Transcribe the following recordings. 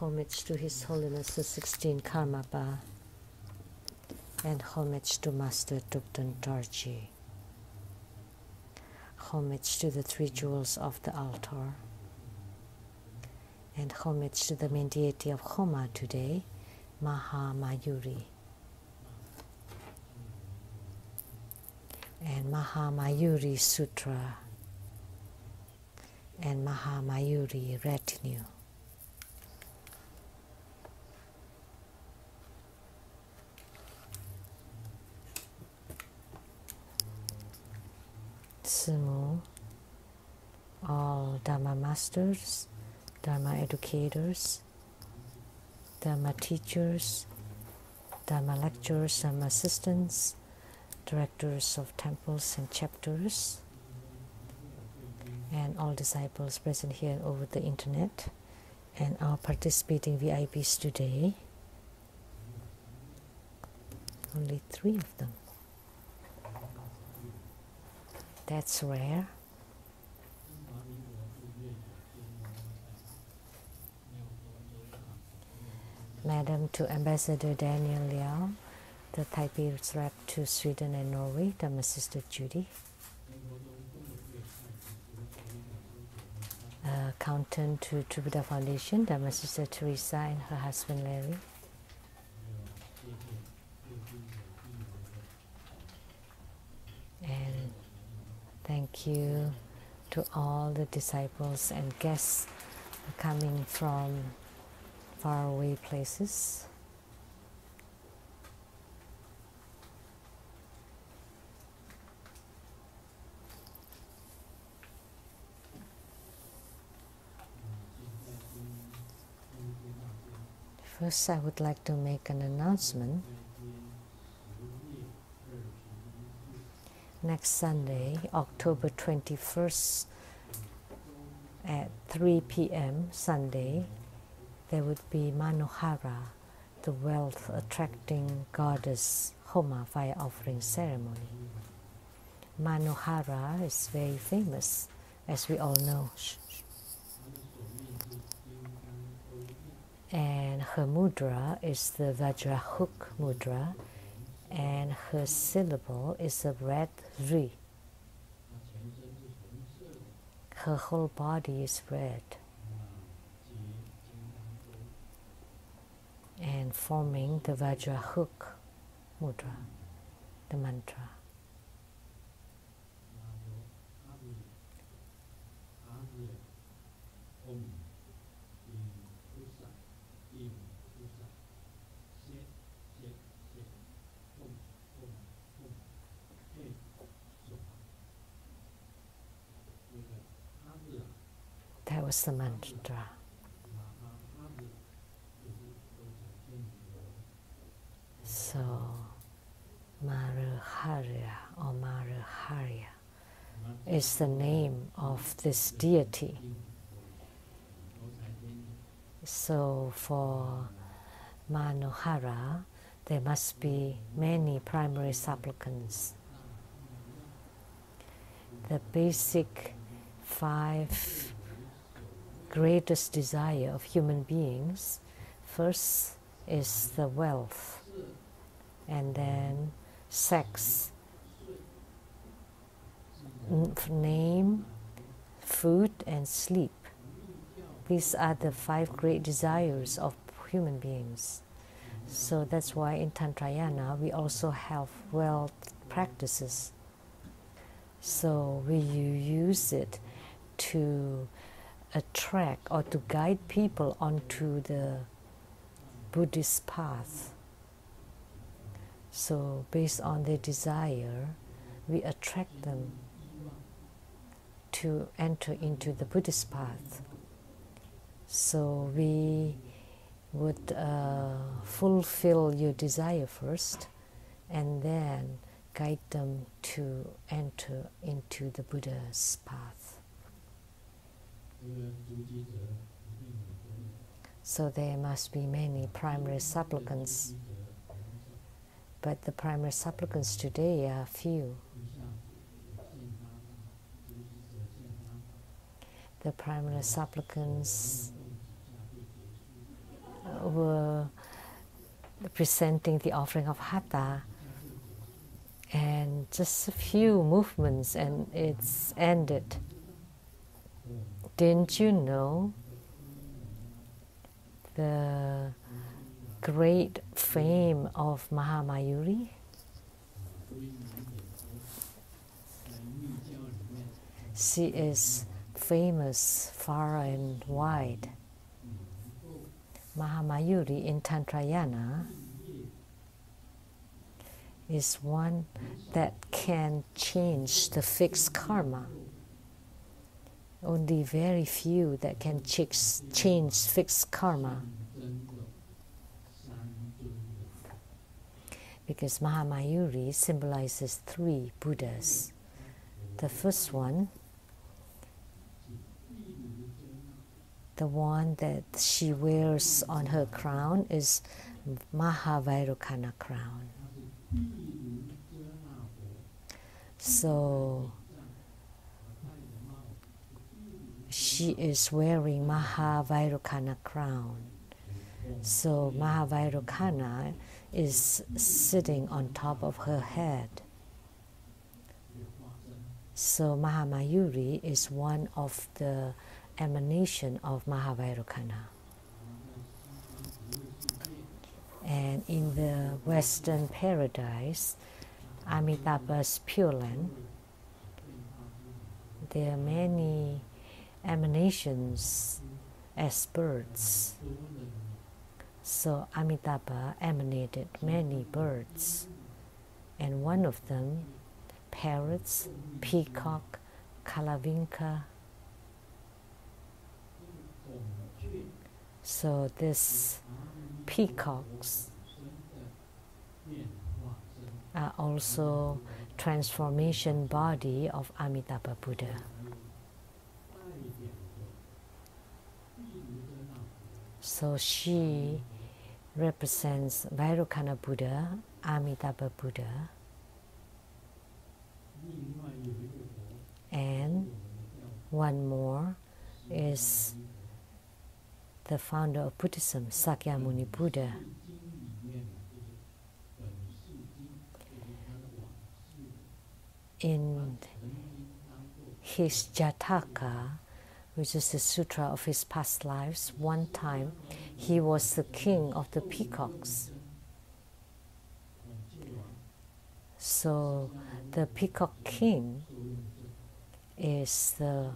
Homage to His Holiness the 16th Karmapa, and homage to Master Thupten Dorji. Homage to the three jewels of the altar, and homage to the main deity of Homa today, Maha Mayuri. And Maha Mayuri Sutra and Maha Mayuri Retinue. Sumu, all Dharma masters, Dharma educators, Dharma teachers, Dharma lecturers, Dharma assistants, directors of temples and chapters, and all disciples present here and over the internet, and our participating VIPs today. Only 3 of them. That's rare. Madam to Ambassador Daniel Liao, the Taipei's rep to Sweden and Norway, Dharma Sister Judy. Accountant to True Buddha Foundation, Dharma Sister Teresa and her husband Larry. And thank you to all the disciples and guests coming from faraway places. First, I would like to make an announcement. Next Sunday, October 21st at 3 p.m. Sunday, there would be Manohara, the wealth-attracting goddess Homa fire offering ceremony. Manohara is very famous, as we all know. And her mudra is the Vajra hook mudra, and her syllable is a red ri. Her whole body is red and forming the Vajra hook mudra, the mantra. That was the mantra. So, Maruharya or Maruharya is the name of this deity. So, for Manohara, there must be many primary supplicants. The basic 5 greatest desire of human beings, first is the wealth, and then sex, name, food, and sleep. These are the 5 great desires of human beings. So that's why in Tantrayana we also have wealth practices. So we use it to attract or to guide people onto the Buddhist path. So based on their desire, we attract them to enter into the Buddhist path. So we would fulfill your desire first, and then guide them to enter into the Buddha's path. So there must be many primary supplicants, but the primary supplicants today are few. The primary supplicants were presenting the offering of Hatha, and just a few movements and it's ended. Didn't you know the great fame of Maha Mayuri? She is famous far and wide. Maha Mayuri in Tantrayana is one that can change the fixed karma. Only very few that can change fixed karma. Because Maha Mayuri symbolizes 3 Buddhas. The first one, the one that she wears on her crown, is Maha Vairocana crown. So she is wearing Maha Vairocana crown. So Maha Vairocana is sitting on top of her head. So Maha Mayuri is one of the emanation of Maha Vairocana. And in the Western paradise, Amitabha's Pure Land, there are many emanations as birds. So Amitabha emanated many birds, and one of them, parrots, peacock, kalavinka. So these peacocks are also transformation body of Amitabha Buddha. So she represents Vairocana Buddha, Amitabha Buddha, and one more is the founder of Buddhism, Sakyamuni Buddha. In his Jataka, which is the sutra of his past lives, one time he was the king of the peacocks. So the peacock king is the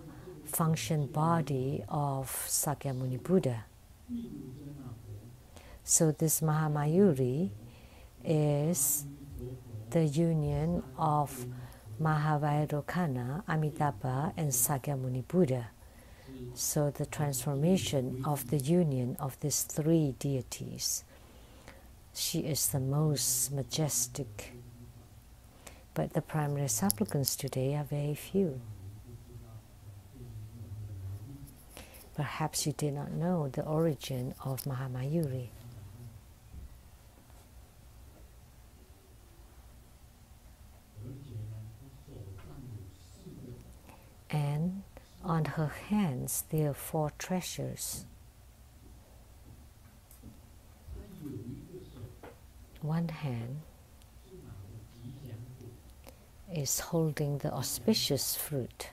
function body of Sakyamuni Buddha. So this Maha Mayuri is the union of Maha Vairocana, Amitabha, and Sakyamuni Buddha. So the transformation of the union of these 3 deities. She is the most majestic. But the primary supplicants today are very few. Perhaps you did not know the origin of Maha Mayuri. And on her hands there are 4 treasures. One hand is holding the auspicious fruit.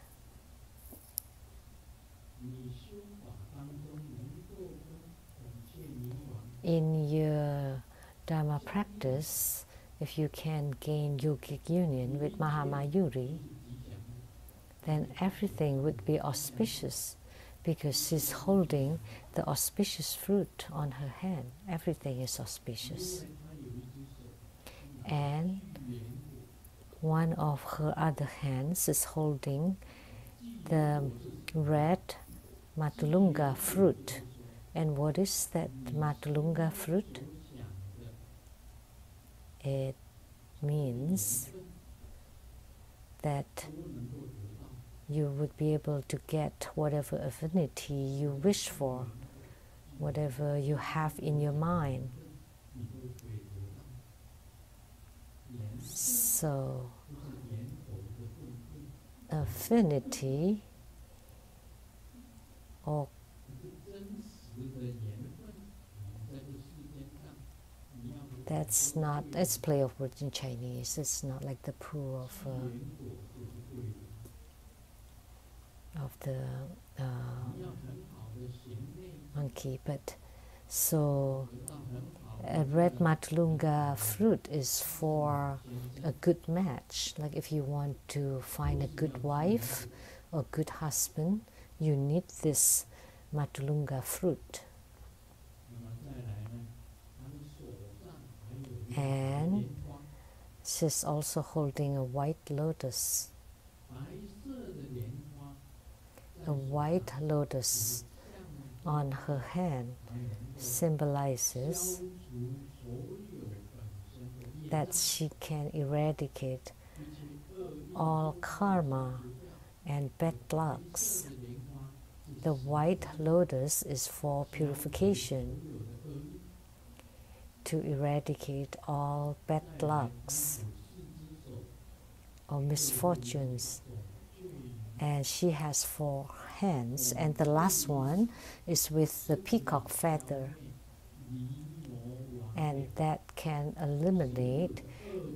In your Dharma practice, if you can gain yogic union with Maha Mayuri, then everything would be auspicious because she's holding the auspicious fruit on her hand. Everything is auspicious. And one of her other hands is holding the red matulunga fruit. And what is that matulunga fruit? It means that you would be able to get whatever affinity you wish for, whatever you have in your mind. So, affinity or That's not, it's play of words in Chinese. It's not like the poo of the monkey. But so a red matulunga fruit is for a good match. Like if you want to find a good wife or good husband, you need this matulunga fruit. And she's also holding a white lotus. A white lotus on her hand symbolizes that she can eradicate all karma and bad lucks. The white lotus is for purification, to eradicate all bad lucks or misfortunes. And she has 4 hands, and the last one is with the peacock feather, and that can eliminate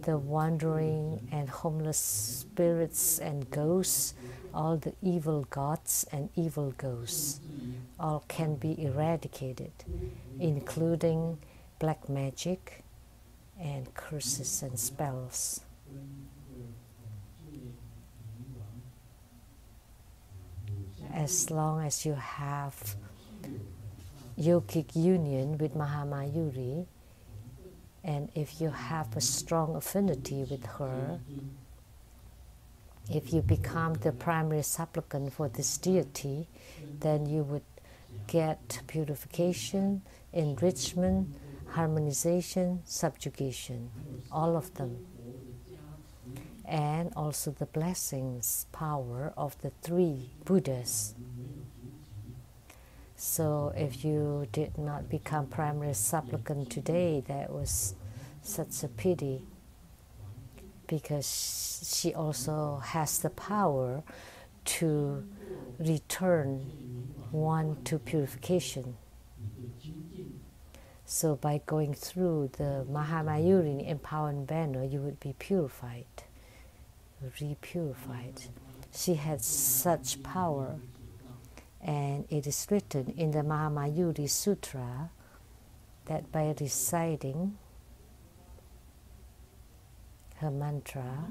the wandering and homeless spirits and ghosts, all the evil gods and evil ghosts, all can be eradicated, including black magic and curses and spells. As long as you have yogic union with Maha Mayuri, and if you have a strong affinity with her, if you become the primary supplicant for this deity, then you would get purification, enrichment, harmonization, subjugation, all of them. And also the blessings, power of the 3 Buddhas. So if you did not become primary supplicant today, that was such a pity, because she also has the power to return one to purification. So by going through the Maha Mayuri empowerment banner, you would be purified, repurified. She had such power, and it is written in the Maha Mayuri Sutra that by reciting her mantra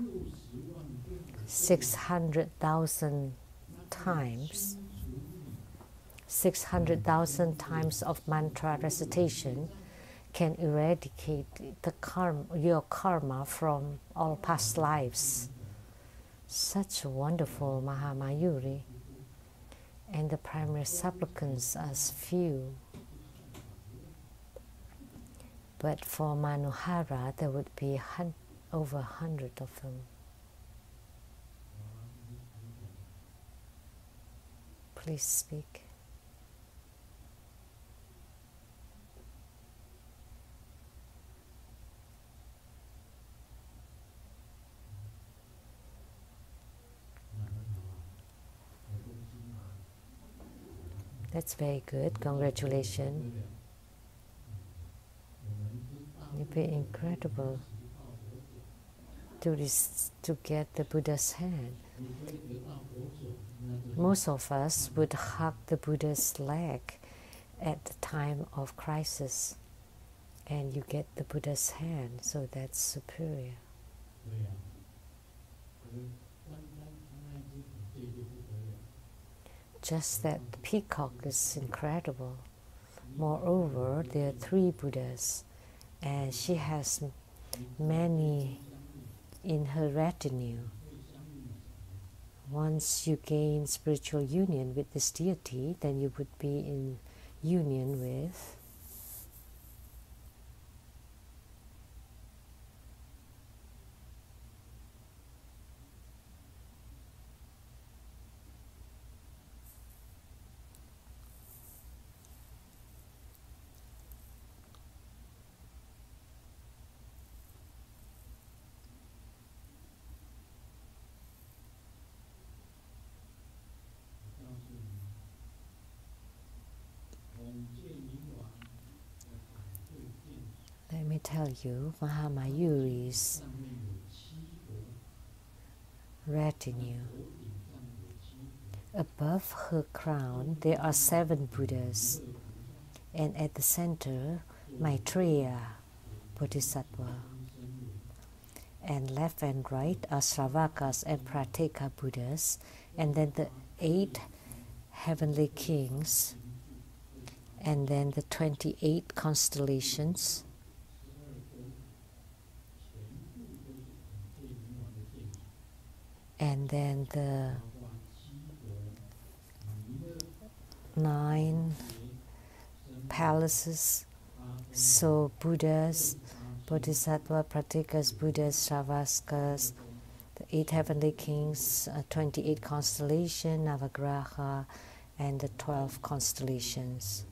600,000 times, 600,000 times of mantra recitation can eradicate the karma, your karma from all past lives. Such a wonderful Maha Mayuri. And the primary supplicants are few. But for Manohara, there would be over 100 of them. Please speak. That's very good. Congratulations. It'd be incredible to get the Buddha's hand. Most of us would hug the Buddha's leg at the time of crisis, and you get the Buddha's hand, so that's superior. Just that the peacock is incredible. Moreover, there are 3 Buddhas, and she has many in her retinue. Once you gain spiritual union with this deity, then you would be in union with I tell you, Maha Mayuri's retinue. Above her crown, there are 7 Buddhas, and at the center, Maitreya Bodhisattva. And left and right are Sravakas and Prateka Buddhas, and then the 8 heavenly kings, and then the 28 constellations, and then the 9 palaces. So Buddhas, Bodhisattva, Pratikas, Buddhas, Sravakas, the 8 heavenly kings, 28 constellations, Navagraha, and the 12 constellations,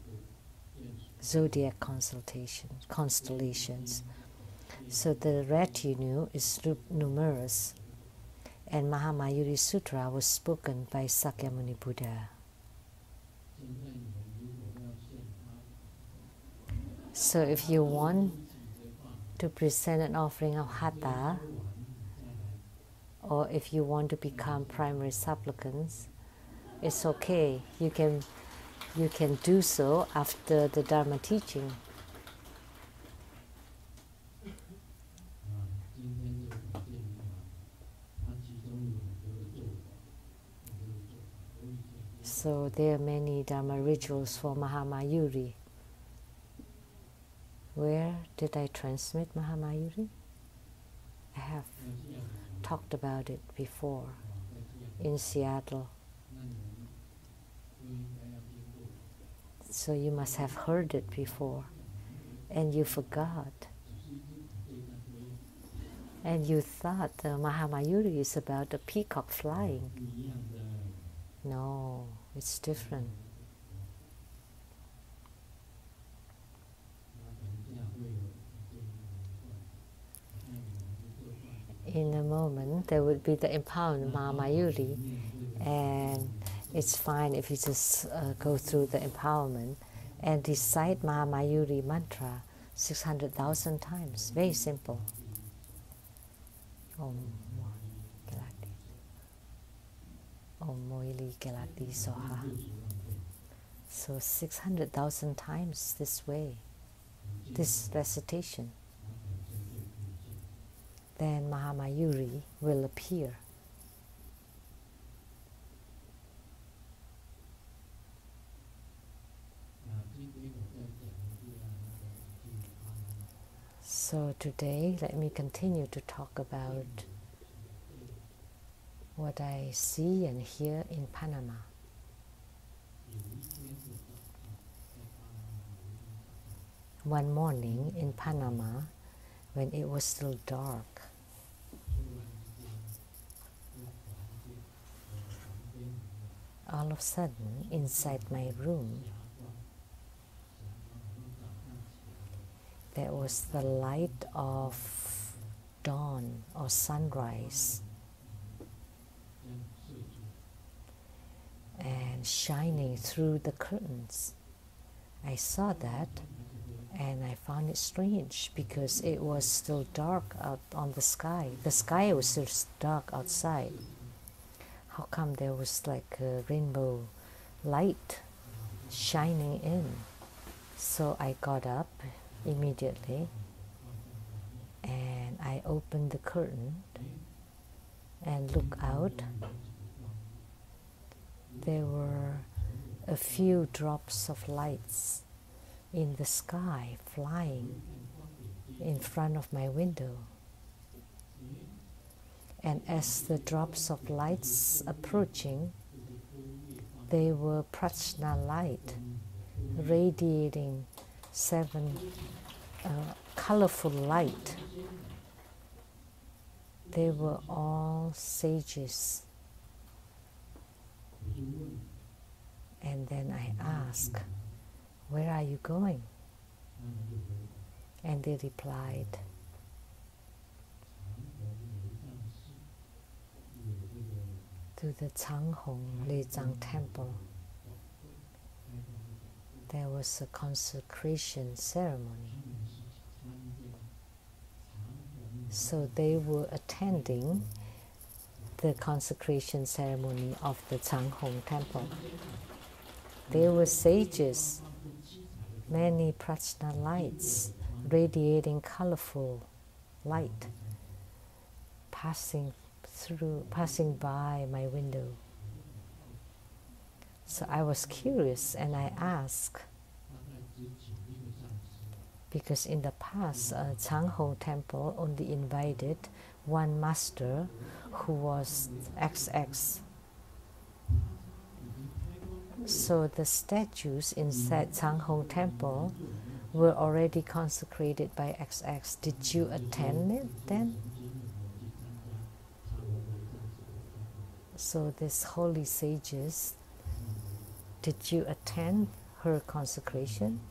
zodiac constellations. So the retinue is numerous, and Maha Mayuri Sutra was spoken by Sakyamuni Buddha. So if you want to present an offering of hatha, or if you want to become primary supplicants, it's okay. You can do so after the Dharma teaching. So there are many Dharma rituals for Maha Mayuri. Where did I transmit Maha Mayuri? I have talked about it before in Seattle. So you must have heard it before, and you forgot. And you thought Maha Mayuri is about a peacock flying. No, it's different. In a moment, there would be the empowerment Maha Mayuri, and it's fine if you just go through the empowerment and recite Maha Mayuri mantra 600,000 times. Very simple. Om Gelati. Om Moili Gelati Soha. So 600,000 times this way, this recitation. Then Maha Mayuri will appear. So today, let me continue to talk about what I see and hear in Panama. One morning in Panama, when it was still dark, all of a sudden, inside my room, there was the light of dawn or sunrise and shining through the curtains. I saw that and I found it strange because it was still dark out on the sky. The sky was still dark outside. How come there was like a rainbow light shining in? So I got up immediately and I opened the curtain and looked out. There were a few drops of lights in the sky flying in front of my window. And as the drops of lights approaching, they were prajna light, radiating 7 colorful light. They were all sages. And then I asked, "Where are you going?" And they replied, "To the Changhong Lezang temple. There was a consecration ceremony." So they were attending the consecration ceremony of the Changhong temple. There were sages, many prajna lights radiating colorful light passing by my window. So I was curious and I asked, because in the past, Changhong temple only invited one master who was XX. So the statues inside Changhong temple were already consecrated by XX. Did you attend it then? So these holy sages, did you attend her consecration?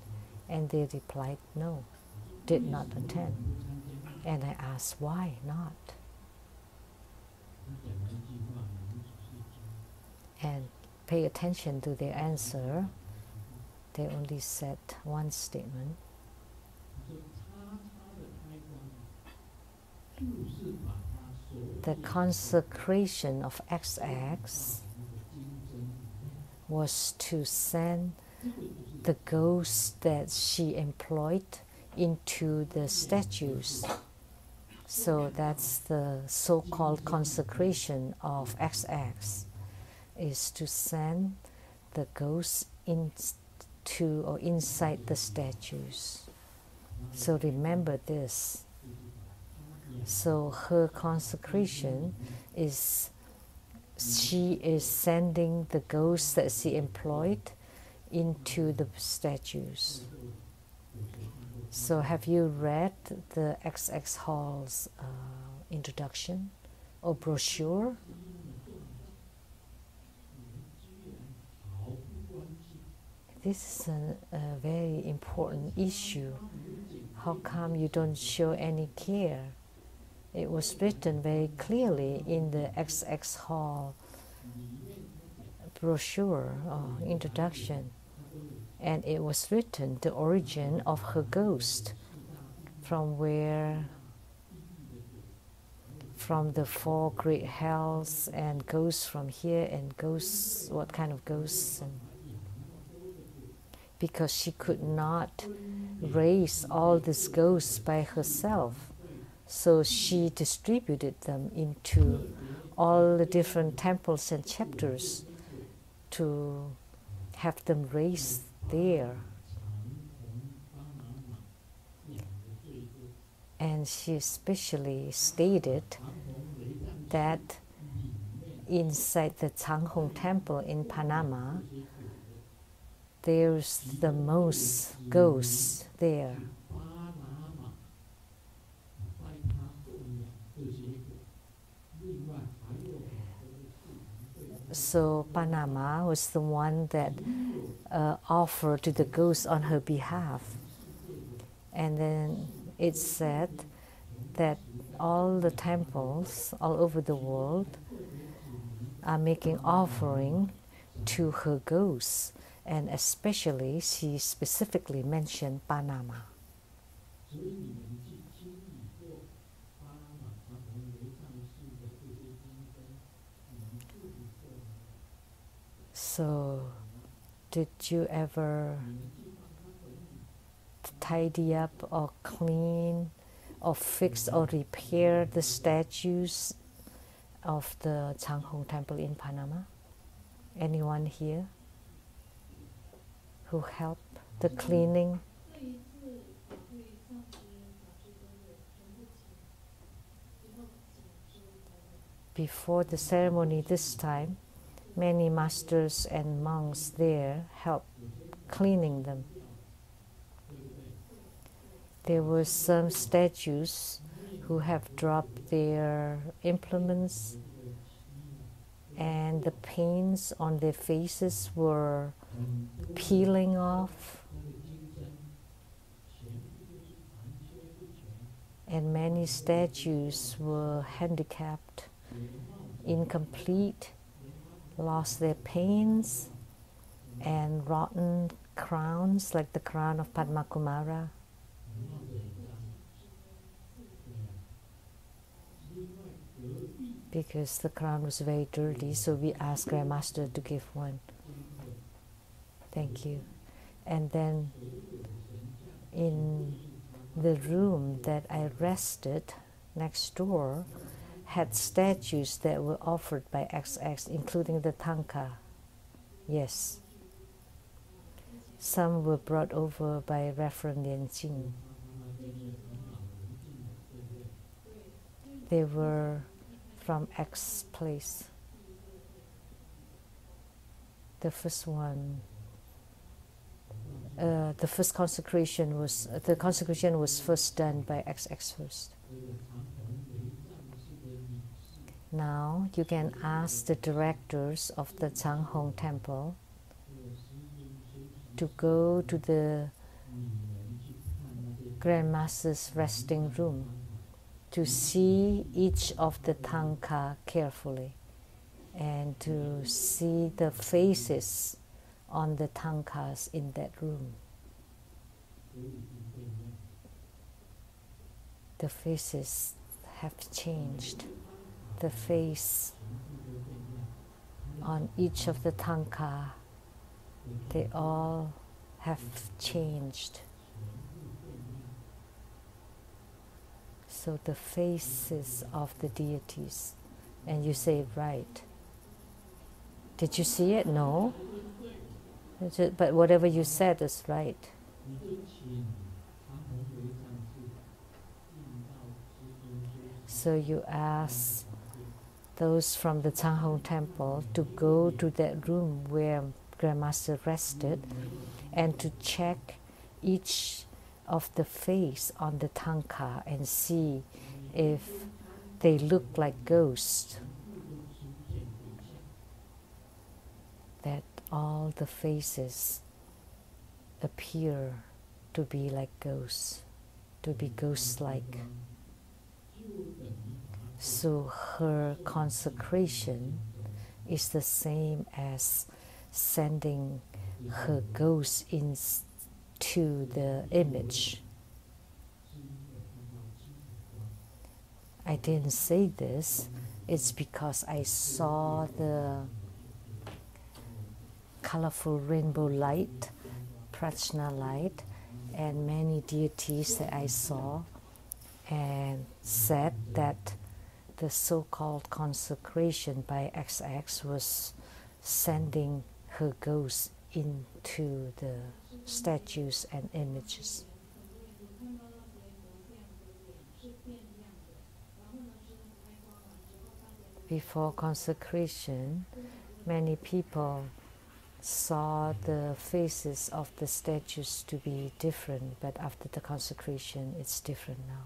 And they replied, no, did not attend. And I asked, why not? And pay attention to their answer. They only said one statement. The consecration of XX was to send the ghosts that she employed into the statues. So that's the so-called consecration of XX, is to send the ghosts into or inside the statues. So remember this. So her consecration is, she is sending the ghosts that she employed into the statues. So have you read the XX Hall's introduction or brochure? This is a very important issue. How come you don't show any care? It was written very clearly in the XX Hall brochure or introduction. And it was written the origin of her ghost, from the four great hells, and ghosts from here, and ghosts, what kind of ghosts, and because she could not raise all these ghosts by herself, so she distributed them into all the different temples and chapters to have them raised there. And she especially stated that inside the Changhong temple in Panama, there's the most ghosts there. So Panama was the one that offered to the ghost on her behalf. And then it said that all the temples all over the world are making offering to her ghosts, and especially she specifically mentioned Panama. So, did you ever tidy up or clean or fix or repair the statues of the Changhong temple in Panama? Anyone here who helped the cleaning? Before the ceremony this time, many masters and monks there helped cleaning them. There were some statues who have dropped their implements, and the paints on their faces were peeling off. And many statues were handicapped, incomplete, lost their paints, and rotten crowns like the crown of Padma Kumara. because the crown was very dirty, so we asked Grandmaster to give one. Thank you. And then in the room that I rested next door had statues that were offered by XX, including the Tanka. Yes. Some were brought over by Reverend Lian Sheng. They were from X place. The first one, the consecration was first done by XX first. Now you can ask the directors of the Changhong Temple to go to the Grandmaster's resting room to see each of the Tanka carefully and to see the faces on the Tankas in that room. The faces have changed. The face on each of the Tanka, they all have changed. So the faces of the deities, and you say right. Did you see it? No. But whatever you said is right. So you ask those from the Changhong Temple to go to that room where Grandmaster rested and to check each of the face on the Tanka and see if they look like ghosts. That all the faces appear to be like ghosts, to be ghost-like. So her consecration is the same as sending her ghost into the image. I didn't say this, it's because I saw the colorful rainbow light, prajna light, and many deities that I saw, and said that the so-called consecration by XX was sending her ghost into the statues and images. Before consecration, many people saw the faces of the statues to be different, but after the consecration, it's different now.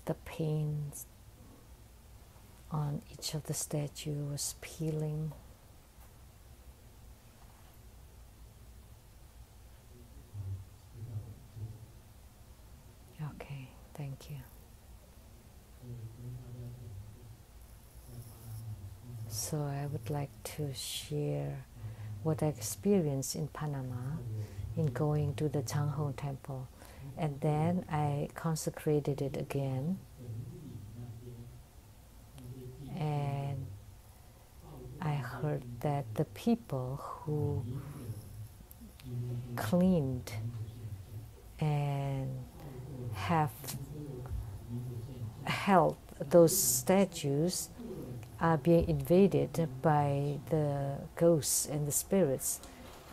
The paint on each of the statue was peeling. Okay, thank you. So I would like to share what I experienced in Panama in going to the Changhong Temple. And then I consecrated it again. And I heard that the people who cleaned and have held those statues are being invaded by the ghosts and the spirits.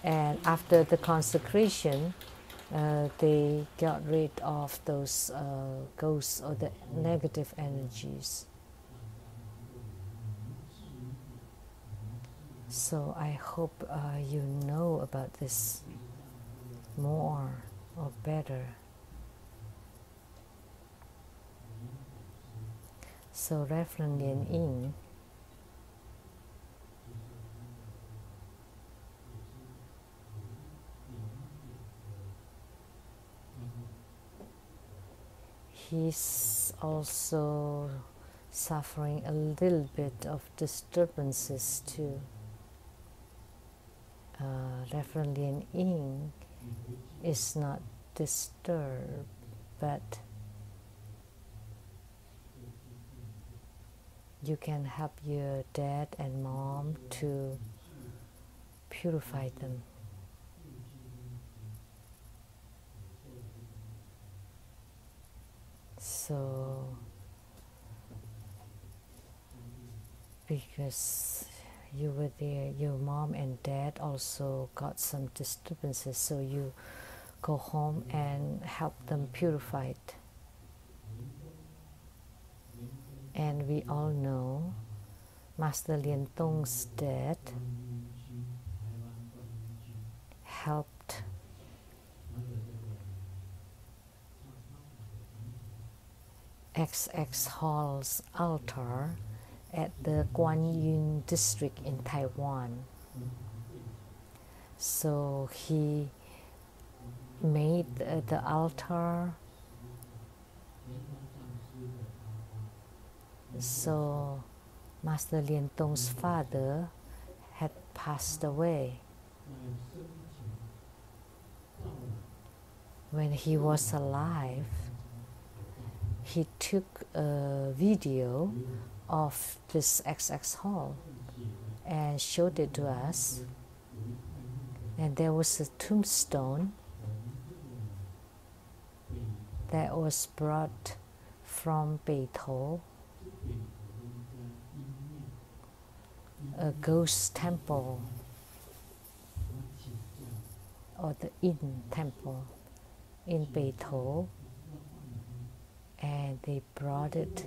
And after the consecration, they got rid of those ghosts or the negative energies. So I hope you know about this more or better. So Reverend Lian he's also suffering a little bit of disturbances too. Reverend Lian Ying is not disturbed, but you can help your dad and mom to purify them. So, because you were there, your mom and dad also got some disturbances, so you go home and help them purify it. And we all know Master Lian Tong's dad helped XX Hall's altar at the Guan Yin district in Taiwan. So he made the altar. So Master Lian Tong's father had passed away. When he was alive, he took a video of this XX Hall and showed it to us. And there was a tombstone that was brought from Beito, a ghost temple, or the Yin temple in Beito, and they brought it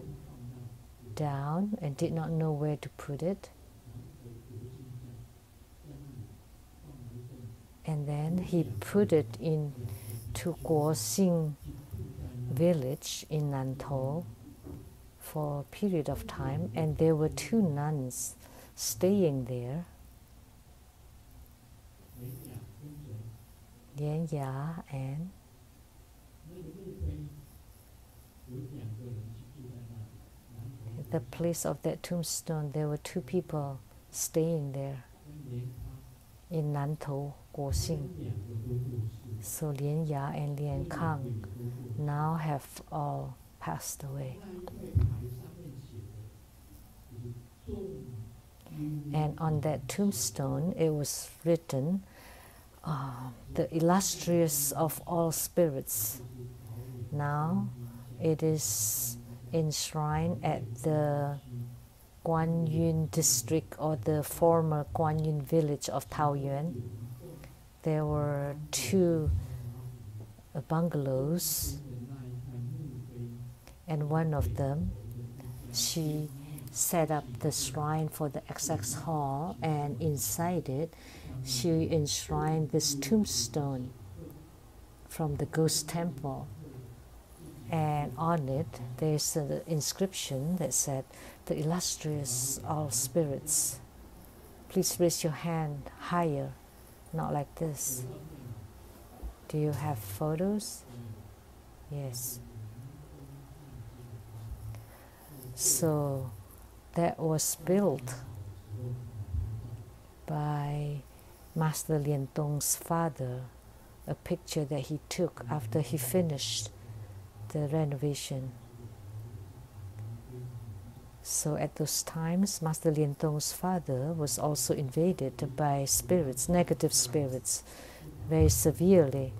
down and did not know where to put it. And then he put it in to Guoxing village in Nantou for a period of time, and there were 2 nuns staying there, Lian Ya and at the place of that tombstone there were 2 people staying there in Nantou, Guoxing. So Lian Ya and Lian Kang now have all passed away. And on that tombstone it was written, the illustrious of all spirits. Now it is enshrined at the Guan Yin district, or the former Guan Yin village of Taoyuan. There were 2 bungalows, and one of them she set up the shrine for the XX Hall, and inside it she enshrined this tombstone from the ghost temple. And on it there's an inscription that said, the illustrious all spirits. Please raise your hand higher, not like this. Do you have photos? Yes. So that was built by Master Lian Tong's father, a picture that he took after he finished the renovation. So at those times, Master Lian Tong's father was also invaded by spirits, negative spirits, very severely.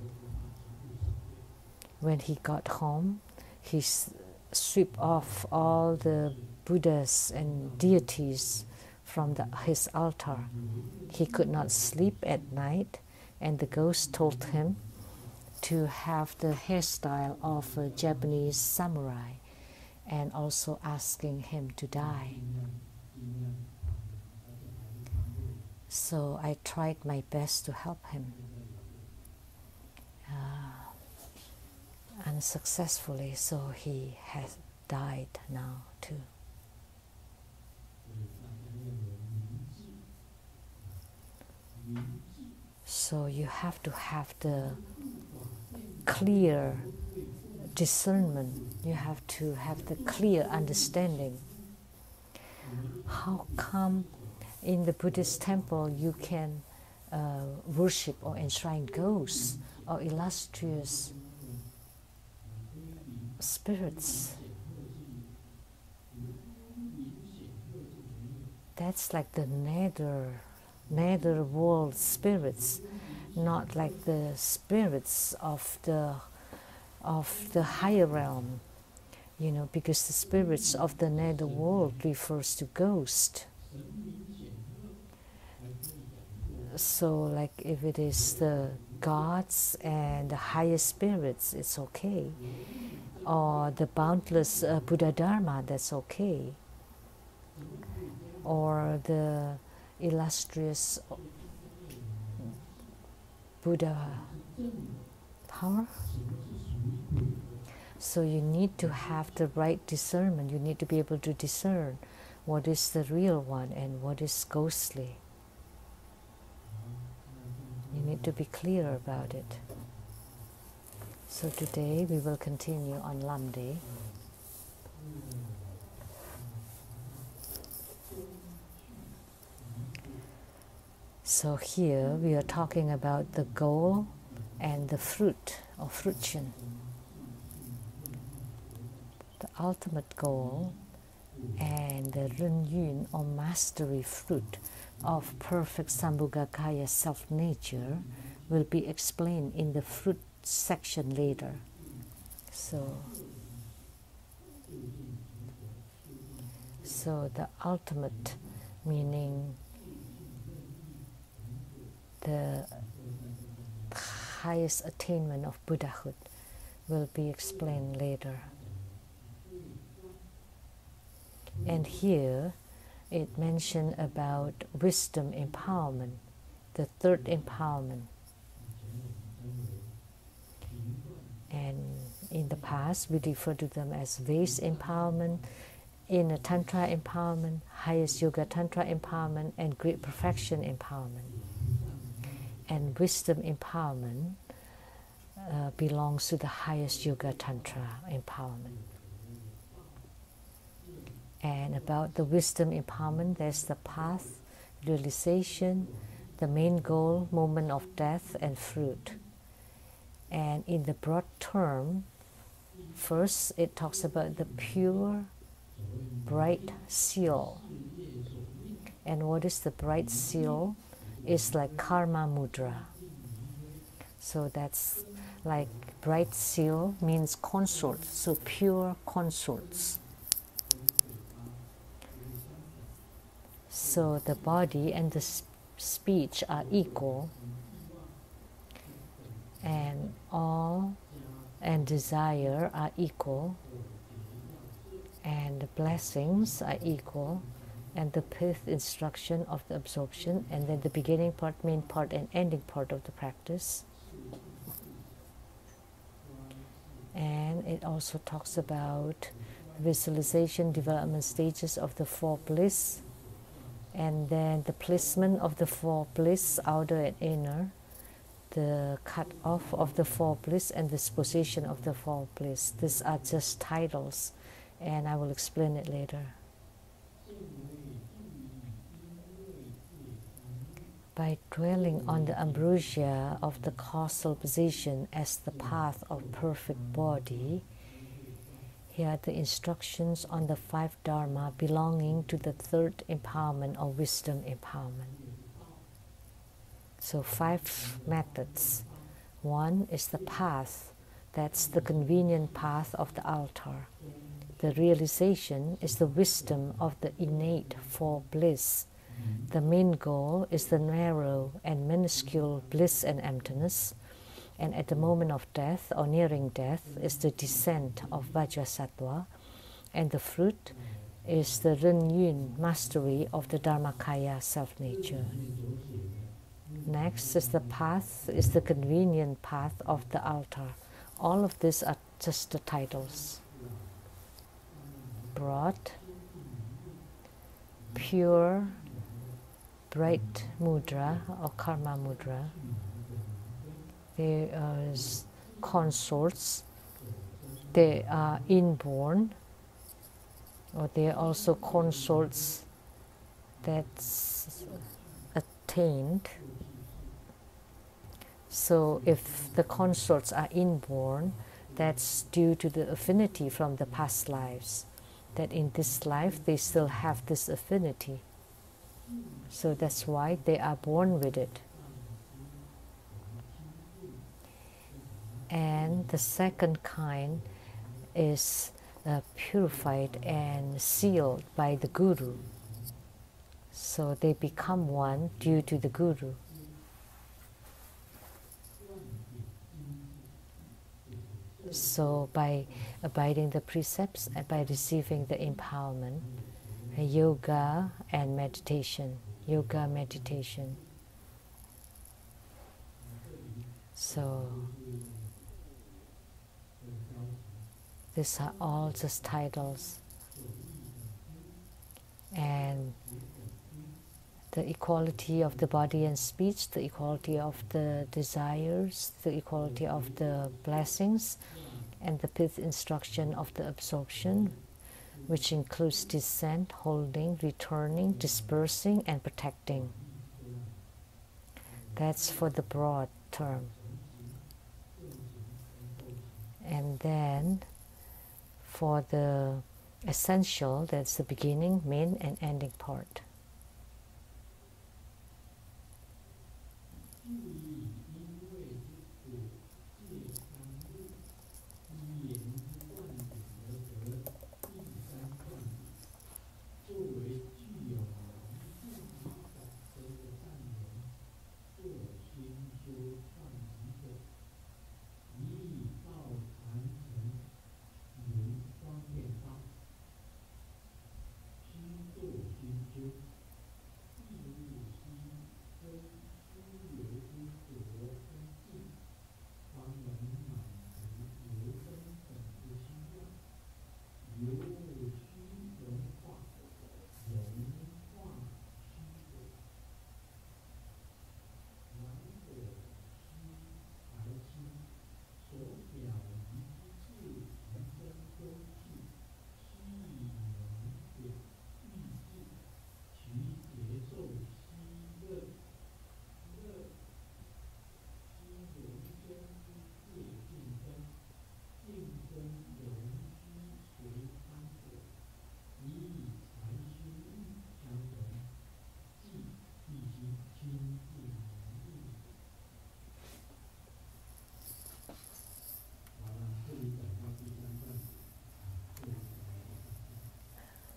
When he got home, he stripped off all the Buddhas and deities from his altar. He could not sleep at night, and the ghost told him to have the hairstyle of a Japanese samurai, and also asking him to die. So I tried my best to help him, unsuccessfully, so he has died now too. So you have to have the clear discernment. You have to have the clear understanding. How come in the Buddhist temple you can worship or enshrine ghosts or illustrious spirits? That's like the nether world spirits, not like the spirits of the higher realm, you know, because the spirits of the nether world refers to ghost. So like if it is the gods and the higher spirits, it's okay, or the boundless Buddha Dharma, that's okay, or the illustrious Buddha power. So you need to have the right discernment. You need to be able to discern what is the real one and what is ghostly. You need to be clear about it. So today we will continue on Lamdre. So here we are talking about the goal and the fruit or fruition. The ultimate goal and the Ren Yun or mastery fruit of perfect Sambhogakaya self-nature will be explained in the fruit section later. So the ultimate meaning the highest attainment of Buddhahood will be explained later. And here it mentioned about wisdom empowerment, the third empowerment. And in the past we refer to them as vase empowerment, inner tantra empowerment, highest yoga tantra empowerment, and great perfection empowerment. And wisdom empowerment belongs to the highest yoga tantra empowerment. And about the wisdom empowerment, there's the path, realization, the main goal, moment of death, and fruit. And in the broad term, first it talks about the pure, bright seal. And what is the bright seal? It's like karma mudra. So that's like bright seal means consort, so pure consorts. So the body and the speech are equal, and all and desire are equal, and the blessings are equal, and the fifth instruction of the absorption, and then the beginning part, main part, and ending part of the practice. And it also talks about visualization, development stages of the four bliss, and then the placement of the four bliss, outer and inner, the cut off of the four bliss, and disposition of the four bliss. These are just titles, and I will explain it later. By dwelling on the ambrosia of the causal position as the path of perfect body, here are the instructions on the five dharma belonging to the third empowerment or wisdom empowerment. So 5 methods. One is the path, that's the convenient path of the altar. The realization is the wisdom of the innate four bliss. The main goal is the narrow and minuscule bliss and emptiness, and at the moment of death or nearing death is the descent of Vajrasattva, and the fruit is the Ren Yun mastery of the Dharmakaya self-nature. Next is the path, is the convenient path of the altar. All of these are just the titles. Broad, pure, bright mudra or karma mudra. There are consorts, they are inborn, or they are also consorts that's attained. So if the consorts are inborn, that's due to the affinity from the past lives, that in this life they still have this affinity. So that's why they are born with it. And the second kind is purified and sealed by the Guru. So they become one due to the Guru. So by abiding the precepts and by receiving the empowerment, yoga and meditation, yoga meditation. So these are all just titles. And the equality of the body and speech, the equality of the desires, the equality of the blessings, and the fifth instruction of the absorption, which includes descent, holding, returning, dispersing, and protecting. That's for the broad term. And then for the essential, that's the beginning, main, and ending part.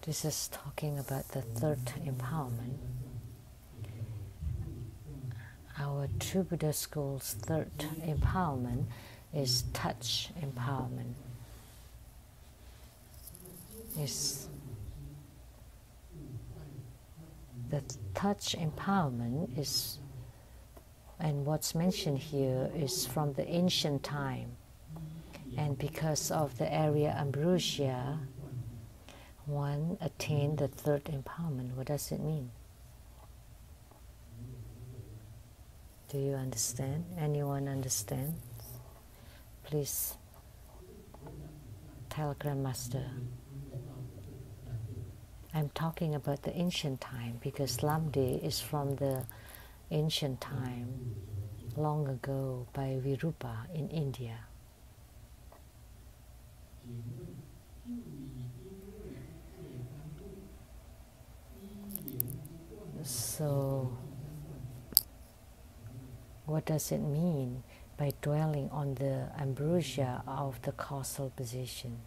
This is talking about the third empowerment. Our True Buddha School's third empowerment is touch empowerment. The touch empowerment is, and what's mentioned here is from the ancient time. And because of the area ambrosia, one attained the third empowerment. What does it mean? Do you understand? Anyone understand? Please tell Grandmaster. I'm talking about the ancient time because Lamdre is from the ancient time, long ago by Virupa in India. So, what does it mean by dwelling on the ambrosia of the causal position?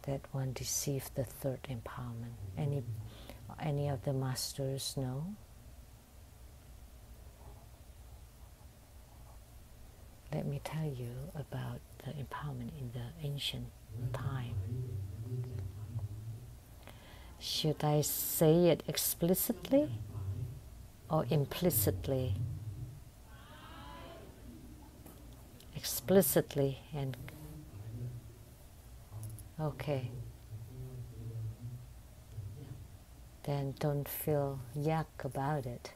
That one received the third empowerment. Any of the masters know? Let me tell you about the empowerment in the ancient time. Should I say it explicitly or implicitly? Explicitly and okay. Then don't feel yuck about it.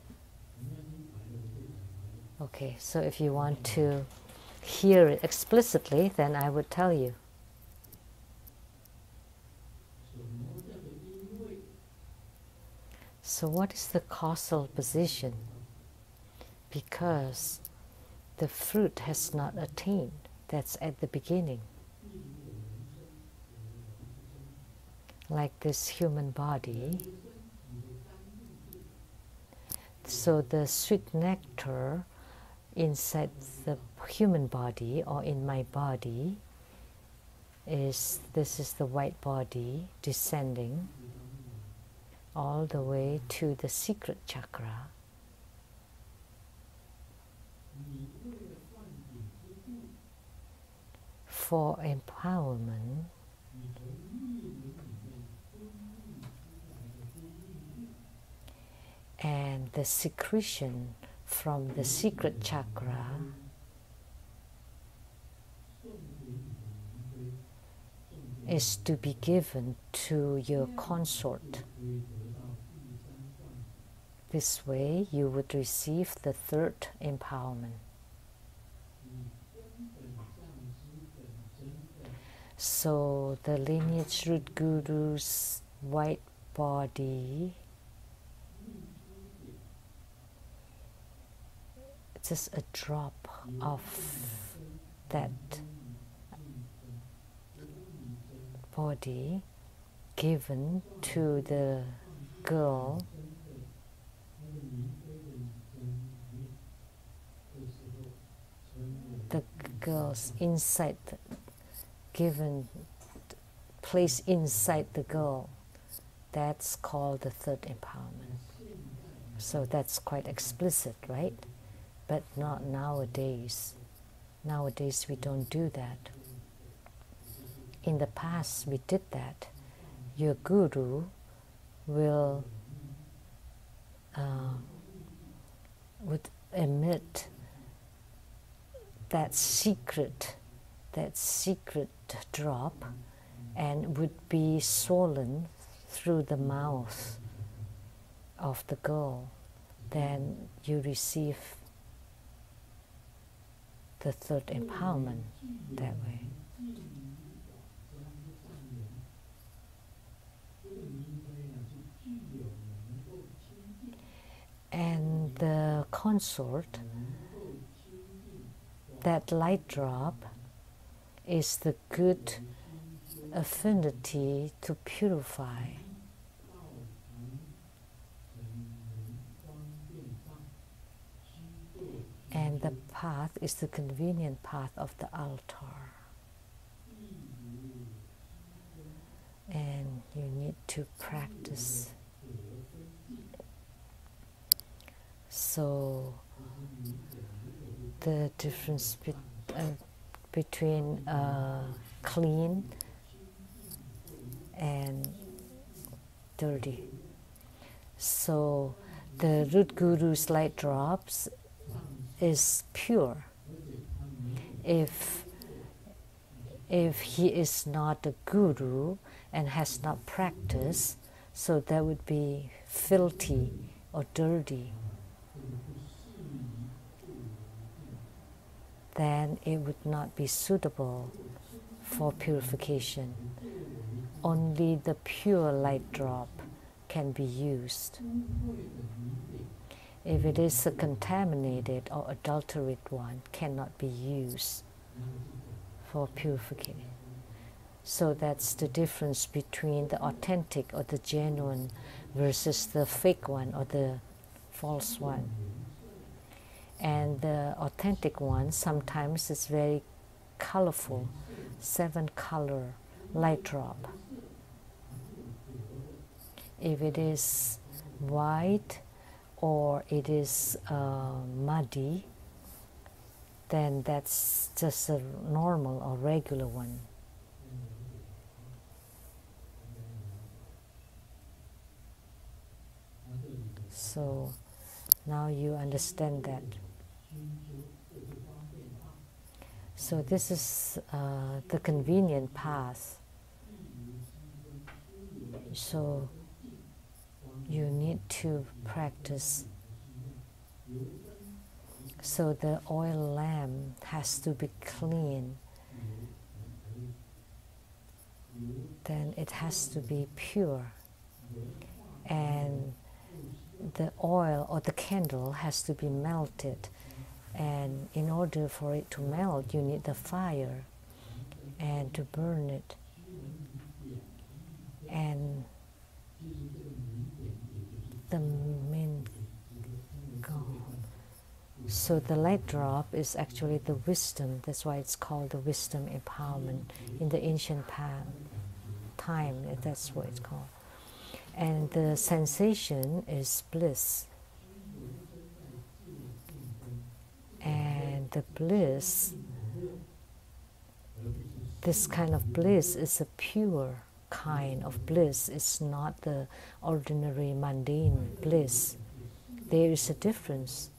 Okay, so if you want to hear it explicitly, then I would tell you. So what is the causal position? Because the fruit has not attained. That's at the beginning. Like this human body. So the sweet nectar inside the human body or in my body this is the white body descending all the way to the secret chakra. For empowerment, and the secretion from the secret chakra is to be given to your consort. This way you would receive the third empowerment. So the lineage root guru's white body, just a drop of that body given to the girl girl's inside, given place inside the girl, that's called the third empowerment. So that's quite explicit, right? But not nowadays. Nowadays we don't do that. In the past we did that. Your guru will would emit that secret drop and would be swollen through the mouth of the girl. Then you receive the third empowerment that way. And the consort, that light drop, is the good affinity to purify. And the path is the convenient path of the altar. And you need to practice. So the difference between clean and dirty. So the root guru's light drops is pure. If he is not a guru and has not practiced, so that would be filthy or dirty. Then it would not be suitable for purification. Only the pure light drop can be used. If it is a contaminated or adulterated one, cannot be used for purification. So that's the difference between the authentic or the genuine versus the fake one or the false one. And the authentic one sometimes is very colorful, 7-color light drop. If it is white or it is muddy, then that's just a normal or regular one. So now you understand that. So this is the convenient path. So you need to practice. So the oil lamp has to be clean. Then it has to be pure. And the oil or the candle has to be melted. And in order for it to melt, you need the fire and to burn it. And the main goal. So the light drop is actually the wisdom. That's why it's called the wisdom empowerment in the ancient time. That's what it's called. And the sensation is bliss. And the bliss, this kind of bliss is a pure kind of bliss. It's not the ordinary mundane bliss. There is a difference.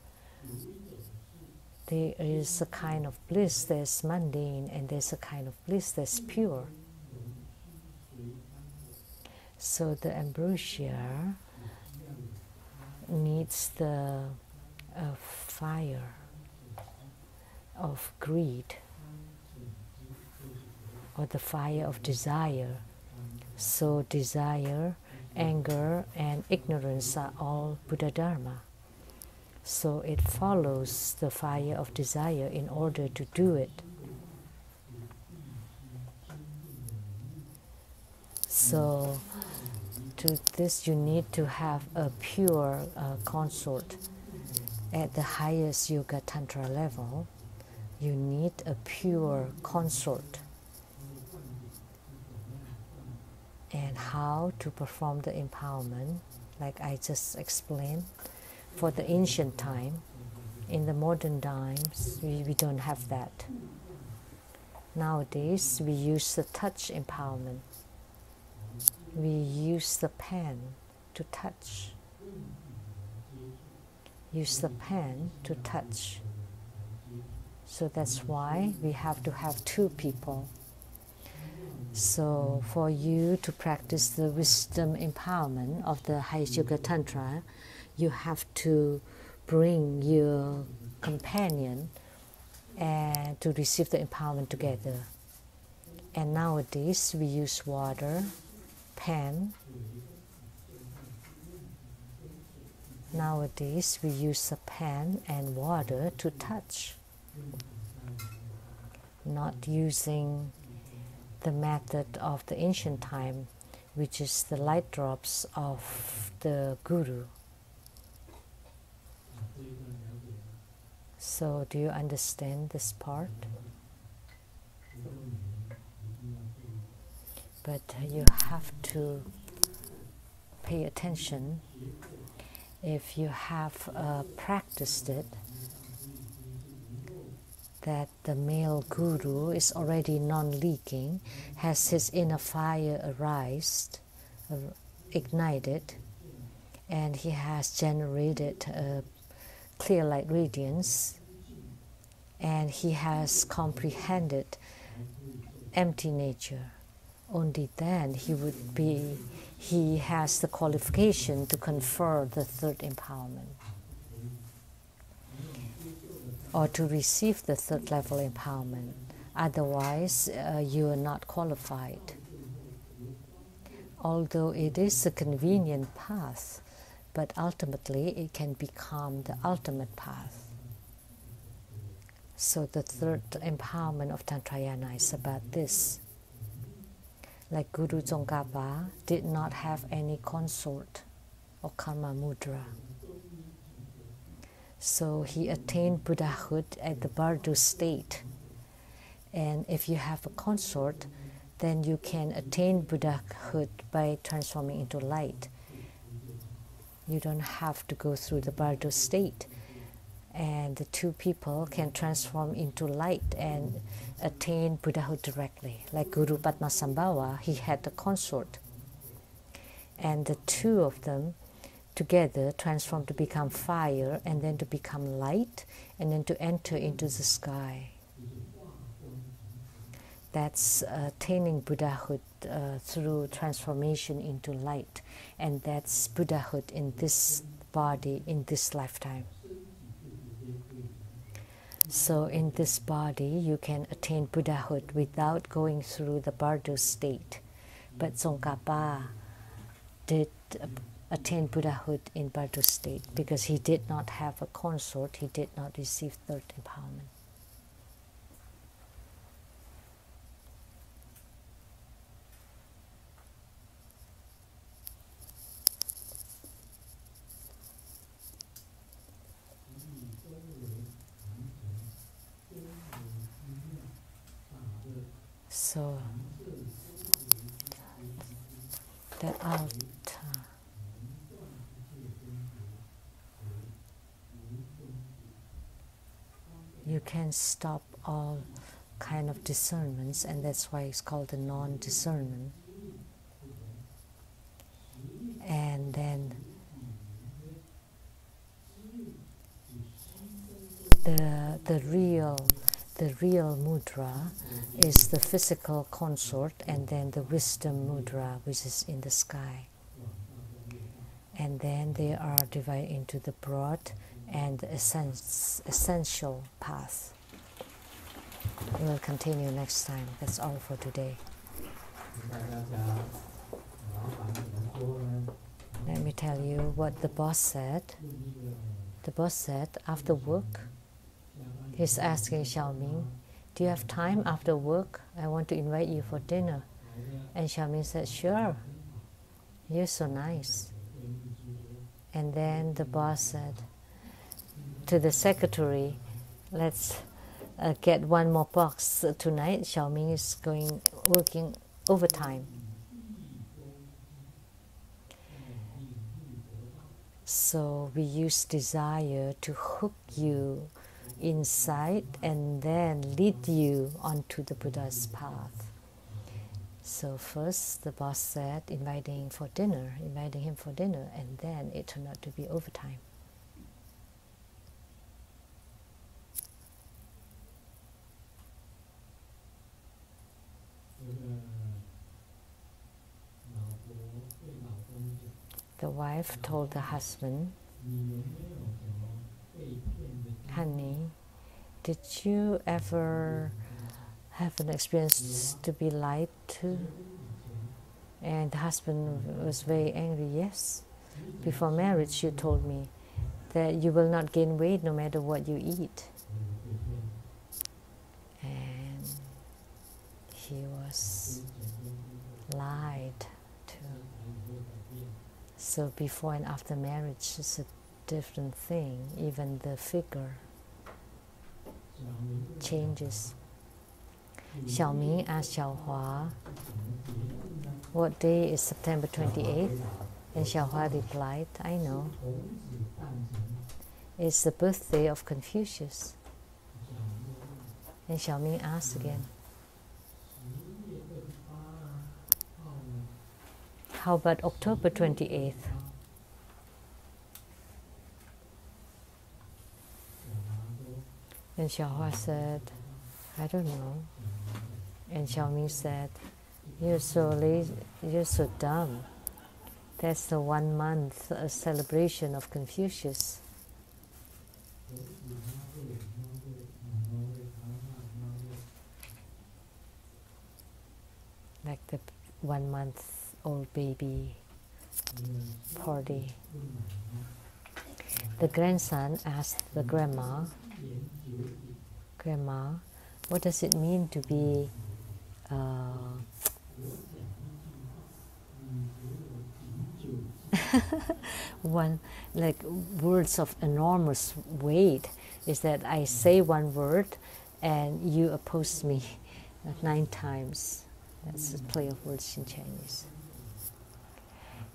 There is a kind of bliss that's mundane, and there's a kind of bliss that's pure. So the ambrosia needs the fire of greed or the fire of desire. So desire, anger, and ignorance are all Buddha Dharma. So it follows the fire of desire in order to do it. So to this you need to have a pure consort. At the highest Yoga Tantra level, you need a pure consort. And how to perform the empowerment, like I just explained, for the ancient time. In the modern times, we don't have that. Nowadays, we use the touch empowerment. We use the pen to touch. Use the pen to touch. So that's why we have to have two people. So for you to practice the wisdom empowerment of the highest Yoga Tantra, you have to bring your companion and to receive the empowerment together. And nowadays we use water, pen. Nowadays we use a pen and water to touch, not using the method of the ancient time, which is the light drops of the Guru. So do you understand this part? But you have to pay attention. If you have practiced it, that the male guru is already non-leaking, has his inner fire ignited, and he has generated a clear light radiance, and he has comprehended empty nature. Only then he has the qualification to confer the third empowerment, or to receive the third level empowerment. Otherwise, you are not qualified. Although it is a convenient path, but ultimately it can become the ultimate path. So the third empowerment of Tantrayana is about this. Like Guru Tsongkhapa did not have any consort or karma mudra. So he attained Buddhahood at the Bardo state. And if you have a consort, then you can attain Buddhahood by transforming into light. You don't have to go through the Bardo state. And the two people can transform into light and attain Buddhahood directly. Like Guru Padmasambhava, he had a consort. And the two of them together transform to become fire, and then to become light, and then to enter into the sky. That's attaining Buddhahood through transformation into light. And that's Buddhahood in this body, in this lifetime. So in this body, you can attain Buddhahood without going through the bardo state. But Tsongkhapa did attain Buddhahood in bardo state because he did not have a consort, he did not receive third empowerment. So the altar, you can stop all kind of discernments, and that's why it's called the non-discernment. And then the real mudra is the physical consort, and then the wisdom mudra, which is in the sky. And then they are divided into the broad and the essential path. We'll continue next time. That's all for today. Let me tell you what the boss said. The boss said, after work, he's asking Xiaoming, do you have time after work? I want to invite you for dinner. And Xiaoming said, sure. You're so nice. And then the boss said to the secretary, let's get one more box tonight. Xiaoming is working overtime. So we use desire to hook you inside and then lead you onto the Buddha's path. So first the boss said inviting him for dinner, and then it turned out to be overtime. The wife told the husband, honey, did you ever have an experience to be lied to? And the husband was very angry. Yes, before marriage you told me that you will not gain weight no matter what you eat. And he was lied to. So before and after marriage is a different thing. Even the figure changes. Xiaoming asked Xiaohua, what day is September 28th? And Xiaohua replied, I know. It's the birthday of Confucius. And Xiaoming asked again, how about October 28th? And Xiaohua said, I don't know. And Xiaoming said, you're so lazy, you're so dumb. That's the 1 month celebration of Confucius. Like the 1 month old baby party. The grandson asked the grandma, Grandma, what does it mean to be one, like words of enormous weight is that I say one word and you oppose me 9 times. That's a play of words in Chinese.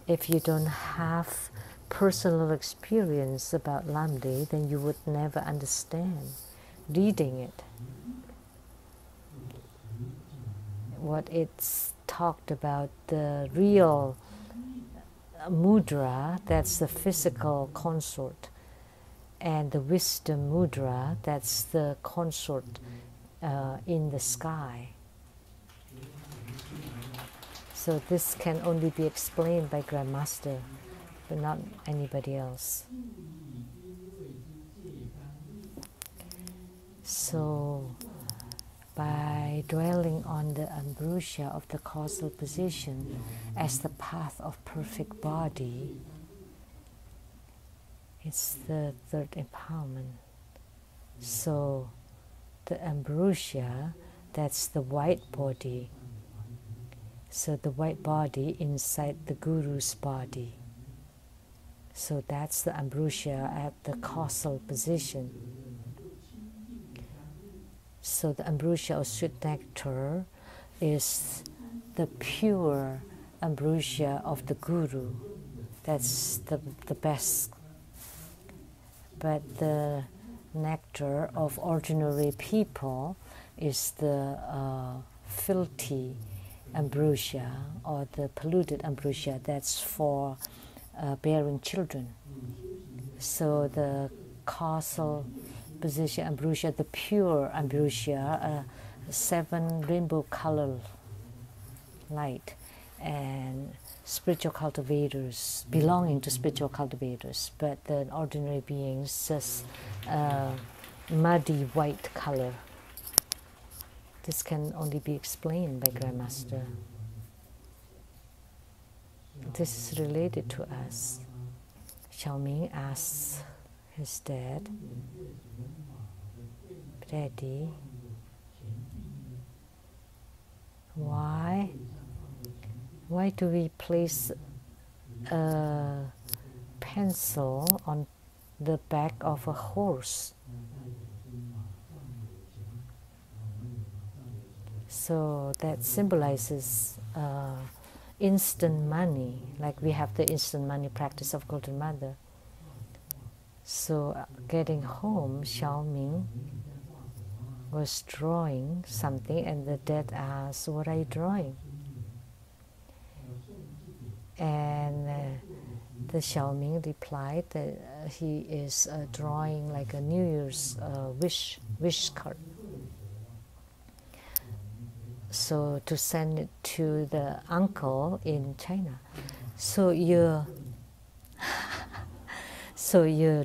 If you don't have personal experience about Lamdre, then you would never understand reading it. What it's talked about, the real mudra, that's the physical consort, and the wisdom mudra, that's the consort in the sky. So this can only be explained by Grandmaster, but not anybody else. So by dwelling on the ambrosia of the causal position as the path of perfect body, it's the third empowerment. So the ambrosia, that's the white body. So the white body inside the Guru's body. So that's the ambrosia at the causal position. So the ambrosia or sweet nectar is the pure ambrosia of the Guru. That's the best. But the nectar of ordinary people is the filthy ambrosia or the polluted ambrosia. That's for bearing children. So the causal position ambrosia, the pure ambrosia, 7 rainbow color light, and spiritual cultivators, belonging to spiritual cultivators, but the ordinary beings just muddy white color. This can only be explained by Grandmaster. This is related to us. Xiaoming asks his dad, Daddy, why do we place a pencil on the back of a horse? So that symbolizes instant money, like we have the instant money practice of Golden Mother. So getting home, Xiaoming was drawing something, and the dad asked, "What are you drawing?" And the Xiaoming replied that he is drawing like a New Year's wish card. So to send it to the uncle in China. So you're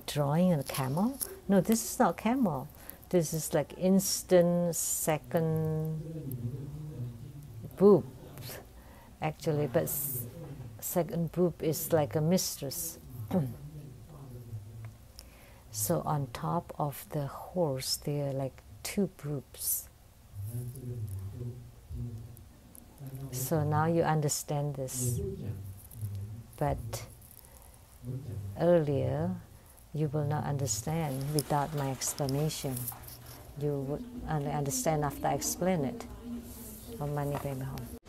drawing a camel? No, this is not camel. This is like instant second boob, actually, but second boob is like a mistress. So on top of the horse, there are like 2 boobs. So now you understand this. But earlier, you will not understand without my explanation. You would only understand after I explain it. Om Mani Padme Hum.